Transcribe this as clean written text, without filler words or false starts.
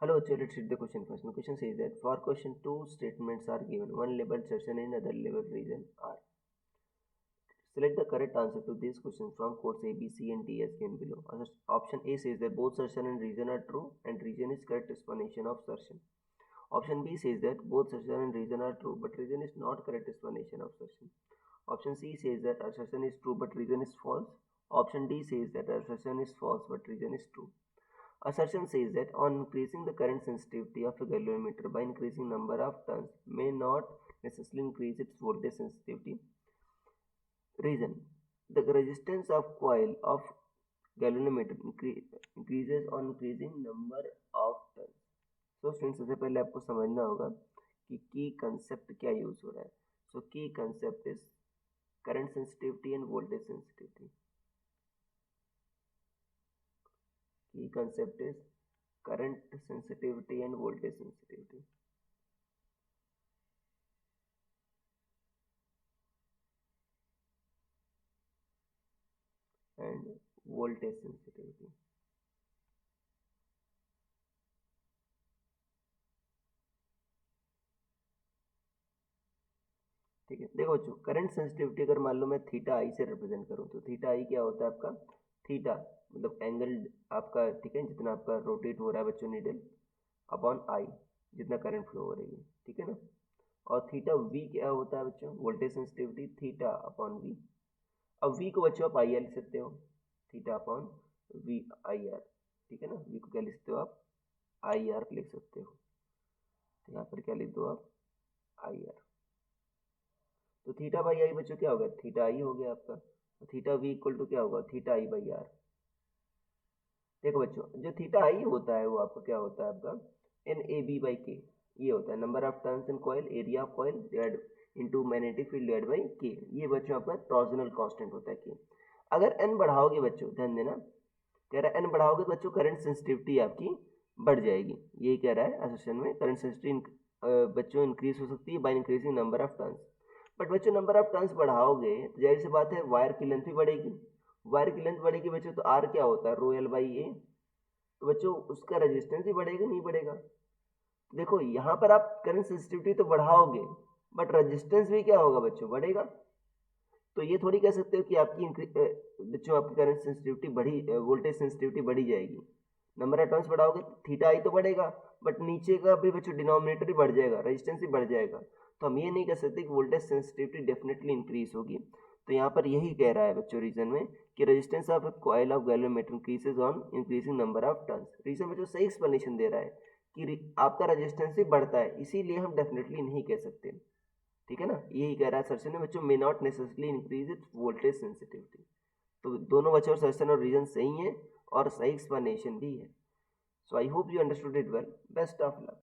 Hello, so let's read the question first. The question says that for question 2 statements are given, one labeled assertion and other labeled reason are. Select the correct answer to this question from codes A, B, C and D as given below. Option A says that both assertion and reason are true and reason is correct explanation of assertion. Option B says that both assertion and reason are true but reason is not correct explanation of assertion. Option C says that assertion is true but reason is false. Option D says that assertion is false but reason is true. Assertion says that on increasing the current sensitivity of a galvanometer by increasing number of turns may not necessarily increase its voltage sensitivity. Reason: the resistance of coil of galvanometer increases on increasing number of turns. So students, सबसे पहले आपको समझना होगा कि की concept क्या use हो रहा है. सो की concept is current sensitivity end voltage sensitivity. Key concept is current sensitivity and voltage sensitivity. And voltage sensitivity. ठीक है, देखो बच्चों, करंट सेंसिटिविटी अगर मान लो मैं थीटा आई से रिप्रेजेंट करूं तो थीटा आई क्या होता है आपका? थीटा मतलब एंगल आपका, ठीक है, जितना आपका रोटेट हो रहा है बच्चों नीडल अपॉन आई, जितना करंट फ्लो हो रही है, ठीक है ना. और थीटा वी क्या होता है बच्चों? Voltage sensitivity theta upon V. अब वी को बच्चों आप आई आर लिख सकते हो, theta upon V I R, ठीक है ना. वी को क्या लिख सकते हो आप? आई आर लिख सकते हो. तो यहाँ पर क्या लिख दो आप? I are. तो थीटा बाई आई बच्चों क्या होगा? थीटा आई हो गया आपका. तो थीटा वी इक्वल टू क्या होगा? Theta I by R. देखो बच्चों, जो थीटा आई होता है वो आपका क्या होता है? आपका एन ए बी बाई के. ये होता है number of turns in coil, area of coil divide into magnetic field divide by के. ये बच्चों आपका टॉर्जनल कांस्टेंट होता है के. अगर एन बढ़ाओगे बच्चों, ध्यान देना, कह रहा है एन बढ़ाओगे तो बच्चों करंट सेंसिटिविटी आपकी बढ़ जाएगी. यही कह रहा है असर्शन में, करंट सेंसिटिविटी बच्चों इंक्रीज हो सकती है by increasing number of turns. But बच्चों नंबर ऑफ टर्न्स बढ़ाओगे तो जाहिर सी बात है वायर की लेंथ भी बढ़ेगी. वायर की लेंथ बढ़ेगी बच्चों तो आर क्या होता है? रो एल बाई ए. तो बच्चों उसका रेजिस्टेंस ही बढ़ेगा, नहीं बढ़ेगा? तो देखो यहाँ पर आप करंट सेंसिटिविटी तो बढ़ाओगे बट रेजिस्टेंस भी क्या होगा बच्चों? बढ़ेगा. तो ये थोड़ी कह सकते हो कि आपकी बच्चों आपकी करंट सेंसिटिविटी बढ़ी, वोल्टेज सेंसिटिविटी बढ़ी जाएगी. नंबर ऑफ टर्न्स बढ़ाओगे तो थीटा आई तो बढ़ेगा बट नीचे का भी बच्चों डिनोमिनेटर ही बढ़ जाएगा, रेजिस्टेंस ही बढ़ जाएगा. तो हम ये नहीं कह सकते कि वोल्टेज सेंसिटिविटी डेफिनेटली इंक्रीज होगी. तो यहाँ पर यही कह रहा है बच्चों रीजन में कि resistance of coil of galvanometer increases on increasing number of turns. Reason बच्चों सही एक्सप्लेनेशन दे रहा है कि आपका रेजिस्टेंस ही बढ़ता है, इसीलिए हम डेफिनेटली नहीं कह सकते. ठीक है ना. यही कह रहा है सर्जन ने बच्चों, may not necessarily increase it voltage sensitivity. तो दोनों बच्चों सर्जन और रीजन सही है और सही एक्सप्लेनेशन भी है. So I hope you understood it well. Best of luck.